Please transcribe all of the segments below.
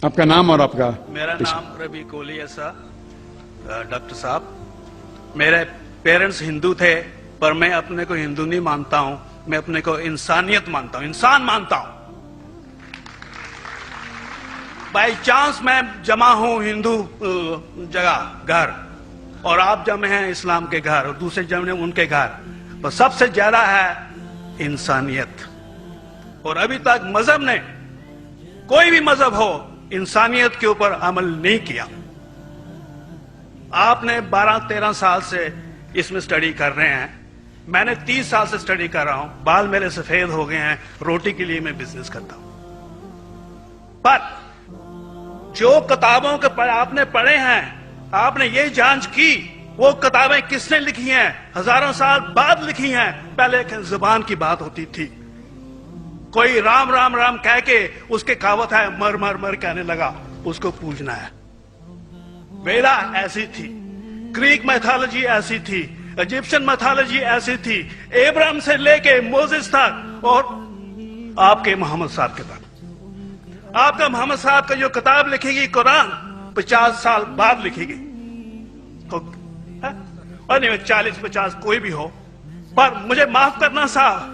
آپ کا نام اور آپ کا؟ میرا نام ربی کولی ایسا ڈاکٹر صاحب، میرے پیرنٹس ہندو تھے پر میں اپنے کو ہندو نہیں مانتا ہوں، میں اپنے کو انسانیت مانتا ہوں، انسان مانتا ہوں۔ بائی چانس میں جمع ہوں ہندو جگہ گھر، اور آپ جمع ہیں اسلام کے گھر، اور دوسرے جمع ہیں ان کے گھر، پر سب سے زیادہ ہے انسانیت۔ اور ابھی تک مذہب نے، کوئی بھی مذہب ہو، انسانیت کے اوپر عمل نہیں کیا۔ آپ نے 12-13 سال سے اس میں سٹڈی کر رہے ہیں، میں نے 30 سال سے سٹڈی کر رہا ہوں، بال میرے سفید ہو گئے ہیں، روٹی کے لیے میں بزنس کرتا ہوں۔ پر جو کتابوں کے آپ نے پڑھے ہیں، آپ نے یہ جانچ کی وہ کتابیں کس نے لکھی ہیں؟ ہزاروں سال بعد لکھی ہیں، پہلے ایک زبان کی بات ہوتی تھی، کوئی رام رام رام کہہ کے اس کے کہاوت ہے مر مر مر کہنے لگا، اس کو پوجنا ہے۔ ویدا ایسی تھی، گریک میتھالوجی ایسی تھی، ایجپشن میتھالوجی ایسی تھی، ابراہیم سے لے کے موزس تک، اور آپ کے محمد صاحب کے تک۔ آپ کا محمد صاحب کا جو کتاب لکھے گی قرآن 50 سال بعد لکھے گی، اور نہیں 40-50 کوئی بھی ہو۔ پر مجھے معاف کرنا صاحب،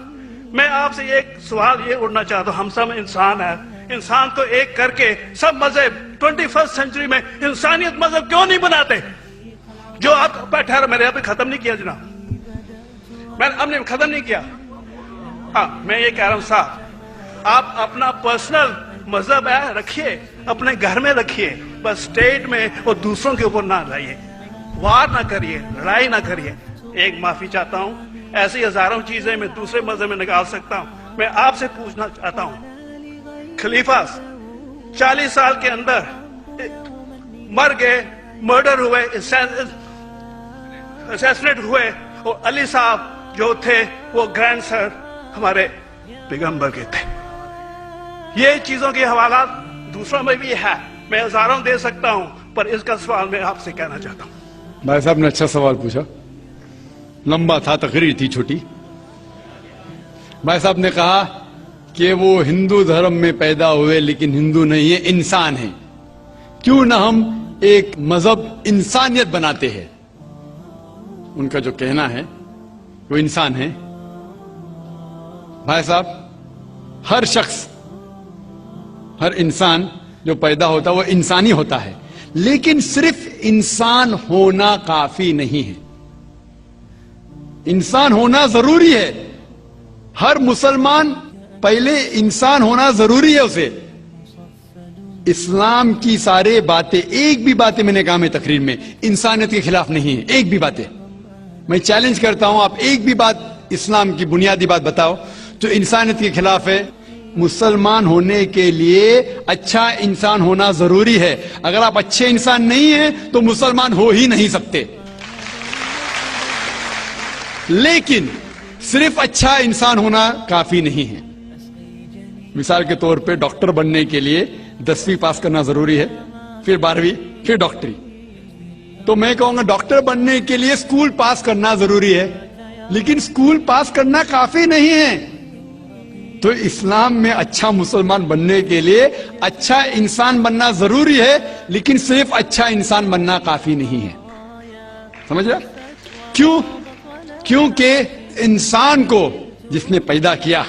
میں آپ سے ایک سوال یہ اڑنا چاہتا ہوں، ہم سب انسان ہیں، انسان کو ایک کر کے سب مذہب 21 سینچری میں انسانیت مذہب کیوں نہیں بناتے؟ جو آپ ٹھہرا، میں نے ابھی ختم نہیں کیا جناب، میں نے ختم نہیں کیا۔ ہاں میں یہ کہہ رہا ہوں صاحب، آپ اپنا پرسنل مذہب ہے رکھیے، اپنے گھر میں رکھیے، بس اسٹیٹ میں اور دوسروں کے اوپر نہ لائیے، وار نہ کریے، لڑائی نہ کریے۔ ایک معافی چاہتا ہوں، ایسی ہزاروں چیزیں میں دوسرے مذہب میں نکال سکتا ہوں۔ میں آپ سے پوچھنا چاہتا ہوں، خلیفہ 40 سال کے اندر مر گئے، مرڈر ہوئے، اسیسنیٹ ہوئے، اور علی صاحب جو تھے وہ گرینڈ سر ہمارے پیغمبر کے تھے۔ یہ چیزوں کے حوالات دوسروں میں بھی ہے، میں ہزاروں دے سکتا ہوں، پر اس کا سوال میں آپ سے کہنا چاہتا ہوں۔ بھائی صاحب نے اچھا سوال پوچھا، لمبا تھا، تقریر تھی چھوٹی۔ بھائی صاحب نے کہا کہ وہ ہندو دھرم میں پیدا ہوئے لیکن ہندو نہیں ہے، انسان ہیں، کیوں نہ ہم ایک مذہب انسانیت بناتے ہیں؟ ان کا جو کہنا ہے وہ انسان ہے۔ بھائی صاحب، ہر شخص، ہر انسان جو پیدا ہوتا ہے وہ انسانی ہوتا ہے، لیکن صرف انسان ہونا کافی نہیں ہے، انسان ہونا ضروری ہے۔ ہر مسلمان پہلے انسان ہونا ضروری ہے اسے۔ اسلام کی سارے باتیں، ایک بھی باتیں میں نے کہا میں تقریر میں انسانیت کے خلاف نہیں ہے، ایک بھی باتیں۔ میں چیلنج کرتا ہوں، آپ ایک بھی بات اسلام کی بنیادی بات بتاؤ جو انسانیت کے خلاف ہے۔ مسلمان ہونے کے لیے اچھا انسان ہونا ضروری ہے، اگر آپ اچھے انسان نہیں ہیں تو مسلمان ہو ہی نہیں سکتے۔ لیکن صرف اچھا انسان ہونا کافی نہیں ہے۔ مثال کے طور پہ ڈاکٹر بننے کے لیے 10ویں پاس کرنا ضروری ہے، پھر 12ویں، پھر ڈاکٹری۔ تو میں کہوں گا ڈاکٹر بننے کے لیے اسکول پاس کرنا ضروری ہے، لیکن اسکول پاس کرنا کافی نہیں ہے۔ تو اسلام میں اچھا مسلمان بننے کے لیے اچھا انسان بننا ضروری ہے، لیکن صرف اچھا انسان بننا کافی نہیں ہے۔ سمجھ رہے؟ کیوں؟ کیونکہ انسان کو جس نے پیدا کیا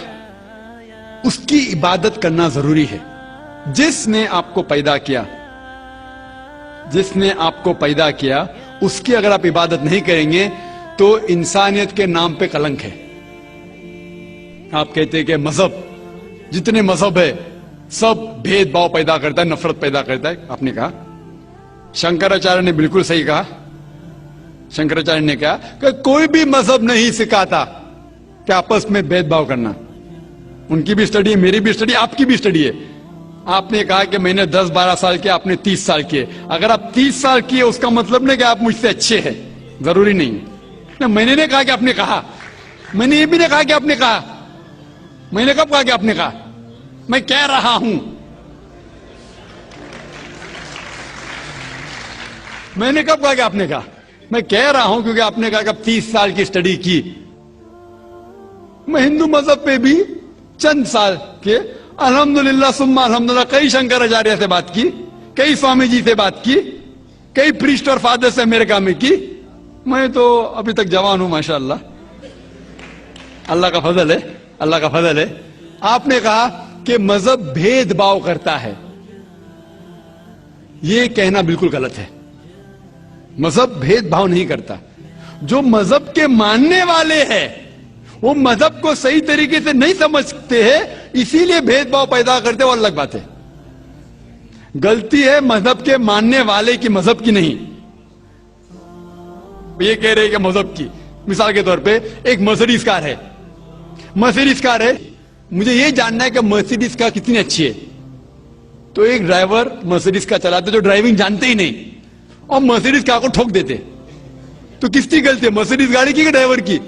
اس کی عبادت کرنا ضروری ہے۔ جس نے آپ کو پیدا کیا، جس نے آپ کو پیدا کیا، اس کی اگر آپ عبادت نہیں کریں گے تو انسانیت کے نام پہ کلنک ہے۔ آپ کہتے ہیں کہ مذہب، جتنے مذہب ہے سب بھید بھاؤ پیدا کرتا ہے، نفرت پیدا کرتا ہے۔ آپ نے کہا، شنکراچاریہ نے بالکل صحیح کہا۔ شنکراچاریہ نے کہا کہ کوئی بھی مذہب نہیں سکھاتا کہ آپس میں بھید بھاؤ کرنا۔ ان کی بھی اسٹڈی ہے، میری بھی اسٹڈی، آپ کی بھی اسٹڈی ہے۔ آپ نے کہا کہ میں نے 10-12 سال کیا، آپ نے 30 سال کیے۔ اگر آپ 30 سال کیے اس کا مطلب نہیں کہ آپ مجھ سے اچھے ہیں، ضروری نہیں۔ میں نے نہیں کہا کہ آپ نے کہا، میں نے یہ بھی نہیں کہا کہ آپ نے کہا۔ میں نے کب کہا کہ آپ نے کہا؟ میں کہہ رہا ہوں، میں نے کب کہا کہ آپ نے کہا؟ میں کہہ رہا ہوں کیونکہ آپ نے کہا کہ اب 30 سال کی اسٹڈی کی۔ میں ہندو مذہب پہ بھی چند سال کے، الحمدللہ سما الحمدللہ کئی شنکراچاریہ سے بات کی, کئی سوامی جی سے بات کی, کئی پریسٹ اور فادر سے امریکہ میں کی. میں تو ابھی تک جوان ہوں ماشاءاللہ, اللہ کا فضل ہے, اللہ کا فضل ہے. آپ نے کہا کہ مذہب بھید بھاؤ کرتا ہے. یہ کہنا بالکل غلط ہے. مذہب بھید بھاؤ نہیں کرتا. جو مذہب کے ماننے والے ہیں وہ مذہب کو صحیح طریقے سے نہیں سمجھتے ہیں, اسی لیے بھید بھاؤ پیدا کرتے, وہ الگ بات ہے. غلطی ہے مذہب کے ماننے والے کی, مذہب کی نہیں. یہ کہہ رہے کہ مذہب کی, مثال کے طور پہ ایک مرسیڈیز کار ہے, مرسیڈیز کار ہے, مجھے یہ جاننا ہے کہ مرسیڈیز کار کتنی اچھی ہے. تو ایک ڈرائیور مرسیڈیز کار چلاتے جو ڈرائیونگ جانتے ہی نہیں اور مرسیڈیز کار کو ٹھوک دیتے, تو کس کی غلطی ہے, مرسیڈیز گاڑی کی کہ ڈرائیور کی؟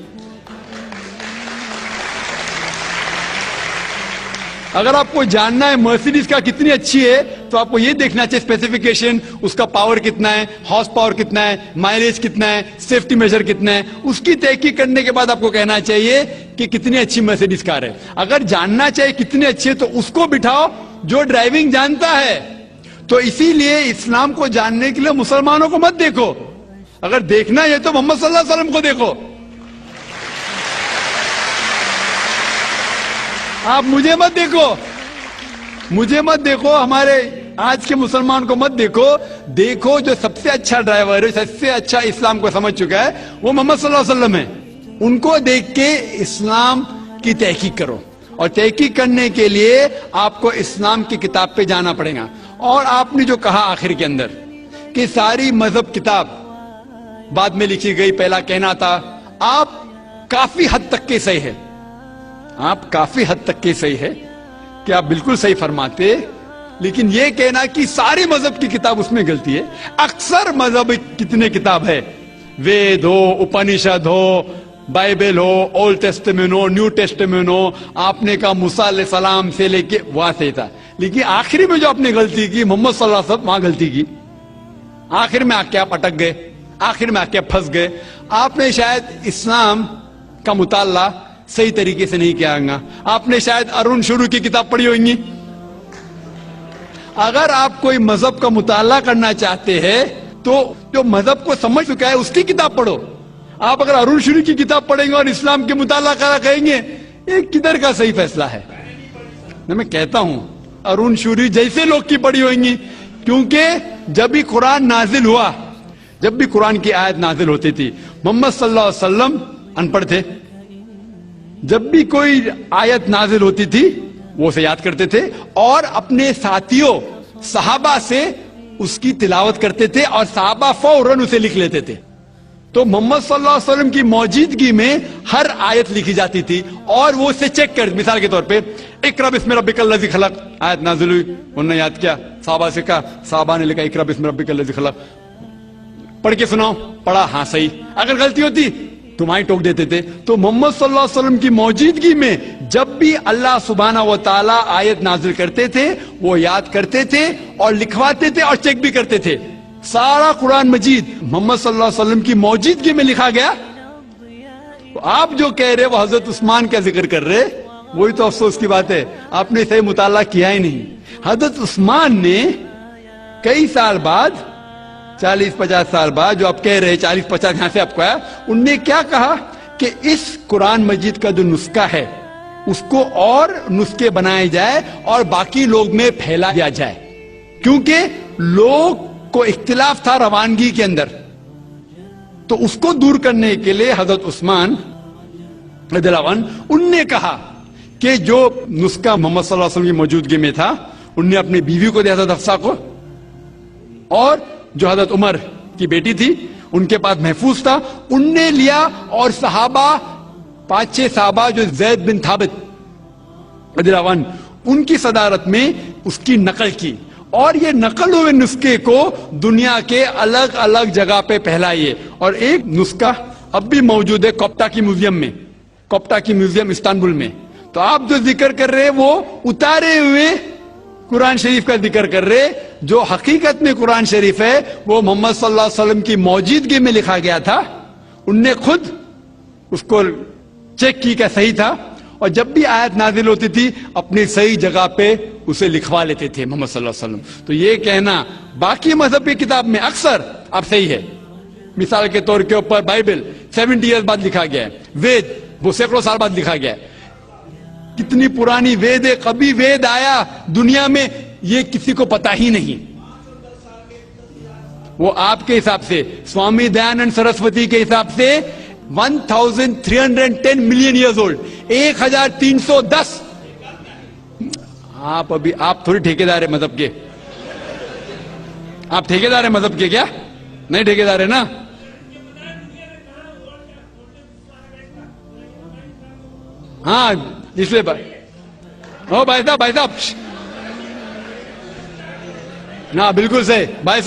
اگر آپ کو جاننا ہے مرسیڈیز کار کتنی اچھی ہے تو آپ کو یہ دیکھنا چاہیے اسپیسیفکیشن, اس کا پاور کتنا ہے, ہارس پاور کتنا ہے, مائلیج کتنا ہے, سیفٹی میجر کتنا ہے. اس کی تحقیق کرنے کے بعد آپ کو کہنا چاہیے کہ کتنی اچھی مرسیڈیز کار ہے. اگر جاننا چاہیے کتنی اچھی ہے تو اس کو بٹھاؤ جو ڈرائیونگ جانتا ہے. تو اسی لیے اسلام کو جاننے کے لیے مسلمانوں کو مت دیکھو, اگر دیکھنا ہے تو محمد صلی اللہ علیہ وسلم کو دیکھو. آپ مجھے مت دیکھو, مجھے مت دیکھو, ہمارے آج کے مسلمان کو مت دیکھو. دیکھو جو سب سے اچھا ڈرائیور ہے, سب سے اچھا اسلام کو سمجھ چکا ہے, وہ محمد صلی اللہ علیہ وسلم ہے. ان کو دیکھ کے اسلام کی تحقیق کرو, اور تحقیق کرنے کے لیے آپ کو اسلام کی کتاب پہ جانا پڑے گا. اور آپ نے جو کہا آخر کے اندر کہ ساری مذہب کتاب بعد میں لکھی گئی, پہلا کہنا تھا, آپ کافی حد تک کے صحیح ہے, آپ کافی حد تک کے صحیح ہے کہ آپ بالکل صحیح فرماتے, لیکن یہ کہنا کہ ساری مذہب کی کتاب اس میں غلطی ہے. اکثر مذہب کتنے کتاب ہے, وید ہو, اپنشد ہو, بائبل ہو, اولڈ ٹیسٹمنٹ ہو, نیو ٹیسٹمنٹ ہو, آپ نے کہا موسیٰ علیہ السلام سے لے کے وہاں سے تھا, لیکن آخری میں جو آپ نے غلطی کی محمد صلی اللہ علیہ وسلم, وہاں غلطی کی. آخر میں آ کے آپ اٹک گئے, آخر میں آ کے پھنس گئے. آپ نے شاید اسلام کا مطالعہ صحیح طریقے سے نہیں کیا گا. آپ نے شاید ارون شروع کی کتاب پڑھی ہوئی گی. اگر آپ کوئی مذہب کا مطالعہ کرنا چاہتے ہیں تو جو مذہب کو سمجھ چکا ہے اس کی کتاب پڑھو. آپ اگر ارون شروع کی کتاب پڑھیں گے اور اسلام کے مطالعہ کرا کہیں گے, یہ کدھر کا صحیح فیصلہ ہے؟ میں کہتا ہوں ارون شوری جیسے لوگ کی پڑھی ہوئیں گی, کیونکہ جب بھی قرآن نازل ہوا, جب بھی قرآن کی آیت نازل ہوتی تھی, محمد صلی اللہ علیہ وسلم ان پڑھ تھے. جب بھی کوئی آیت نازل ہوتی تھی وہ اسے یاد کرتے تھے اور اپنے ساتھیوں صحابہ سے اس کی تلاوت کرتے تھے, اور صحابہ فوراً اسے لکھ لیتے تھے. تو محمد صلی اللہ علیہ وسلم کی موجودگی میں ہر آیت لکھی جاتی تھی اور وہ اسے چیک کر, مثال کے طور پہ اقرا بسم ربک الذی خلق آیت نازل ہوئی, انہوں نے یاد کیا, صحابہ سے کہا, صحابہ نے لکھا اقرا بسم ربک الذی خلق, پڑھ کے سناؤ, پڑھا, ہاں صحیح. اگر غلطی ہوتی تمہیں ٹوک دیتے تھے. تو محمد صلی اللہ علیہ وسلم کی موجودگی میں جب بھی اللہ سبحانہ و تعالیٰ آیت نازل کرتے تھے وہ یاد کرتے تھے اور لکھواتے تھے اور چیک بھی کرتے تھے. سارا قرآن مجید محمد صلی اللہ علیہ وسلم کی موجودگی میں لکھا گیا. آپ جو کہہ رہے وہ حضرت عثمان کا ذکر کر رہے, وہی تو افسوس کی بات ہے, آپ نے صحیح مطالعہ کیا ہی نہیں. حضرت عثمان نے کئی سال بعد, 40-50 سال بعد, جو آپ کہہ رہے 40-50 یہاں سے آپ کو آیا, ان نے کیا کہا کہ اس قرآن مجید کا جو نسخہ ہے اس کو اور نسخے بنائے جائے اور باقی لوگ میں پھیلا دیا جائے, کیونکہ لوگ کو اختلاف تھا روانگی کے اندر. تو اس کو دور کرنے کے لیے حضرت عثمان رضی اللہ عنہ ان نے کہا کہ جو نسخہ محمد صلی اللہ علیہ وسلم کی موجودگی میں تھا ان نے اپنی بیوی کو دیا, حضرت حفصہ کو, اور جو حضرت عمر کی بیٹی تھی ان کے پاس محفوظ تھا, ان نے لیا, اور صحابہ 5-6 صحابہ جو زید بن ثابت رضی اللہ عنہ ان کی صدارت میں اس کی نقل کی, اور یہ نقل ہوئے نسخے کو دنیا کے الگ الگ جگہ پہ پھیلائیے. اور ایک نسخہ اب بھی موجود ہے کوپٹا کی میوزیم میں, کوپٹا کی میوزیم استنبول میں. تو آپ جو ذکر کر رہے وہ اتارے ہوئے قرآن شریف کا ذکر کر رہے, جو حقیقت میں قرآن شریف ہے وہ محمد صلی اللہ علیہ وسلم کی موجودگی میں لکھا گیا تھا. ان نے خود اس کو چیک کی کہ صحیح تھا, اور جب بھی آیت نازل ہوتی تھی اپنی صحیح جگہ پہ اسے لکھوا لیتے تھے محمد صلی اللہ علیہ وسلم. تو یہ کہنا باقی مذہب کی کتاب میں اکثر اب صحیح ہے. مثال کے طور کے اوپر بائبل 70 ایئرز بعد لکھا گیا ہے, وید وہ سینکڑوں سال بعد لکھا گیا ہے. کتنی پرانی وید ہے, کبھی وید آیا دنیا میں یہ کسی کو پتا ہی نہیں. وہ آپ کے حساب سے سوامی دیانند سرسوتی کے حساب سے 1310 ملین ایئرز اولڈ, 1310. آپ تھوڑی ٹھیکیدار ہے مذہب کے, آپ ٹھیکیدار ہیں مذہب کے کیا؟ نہیں ٹھیکیدار ہے نا. ہاں اس لیے بھائی صاحب نا بالکل صحیح. بھائی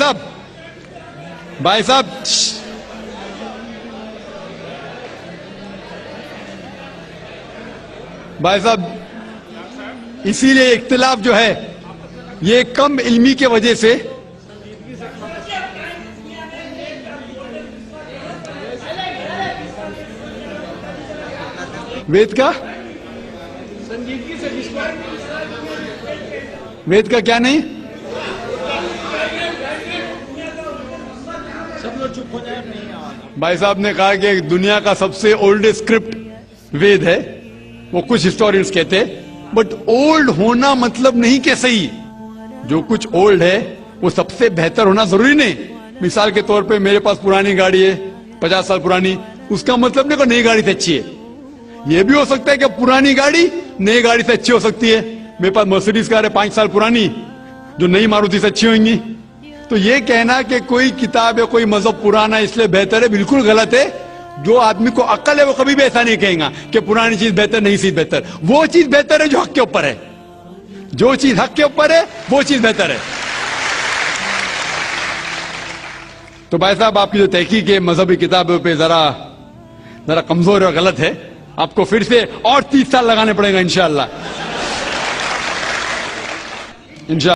صاحب اسی لیے اختلاف جو ہے یہ کم علمی کی وجہ سے وید کا کیا نہیں. بھائی صاحب نے کہا کہ دنیا کا سب سے اولڈسٹ اسکرپٹ وید ہے, وہ کچھ ہسٹورینز کہتے, بٹ اولڈ ہونا مطلب نہیں کہ صحیح. جو کچھ اولڈ ہے وہ سب سے بہتر ہونا ضروری نہیں. مثال کے طور پہ میرے پاس پرانی گاڑی ہے 50 سال پرانی, اس کا مطلب نہیں کہ نئی گاڑی سے اچھی ہے. یہ بھی ہو سکتا ہے کہ پرانی گاڑی نئی گاڑی سے اچھی ہو سکتی ہے. میرے پاس مرسیڈیز کار ہے 5 سال پرانی جو نئی ماروتی سے اچھی ہوئیں گی. تو یہ کہنا کہ کوئی کتاب ہے کوئی مذہب پرانا اس لیے بہتر ہے بالکل غلط ہے. جو آدمی کو عقل ہے وہ کبھی بھی ایسا نہیں کہیں گا کہ پرانی چیز بہتر نئی چیز بہتر. وہ چیز بہتر ہے جو حق کے اوپر ہے, جو چیز حق کے اوپر ہے وہ چیز بہتر ہے. تو بھائی صاحب آپ کی جو تحقیق ہے مذہبی کتابوں پہ ذرا کمزور اور غلط ہے. آپ کو پھر سے اور 30 سال لگانے پڑے گا انشاءاللہ.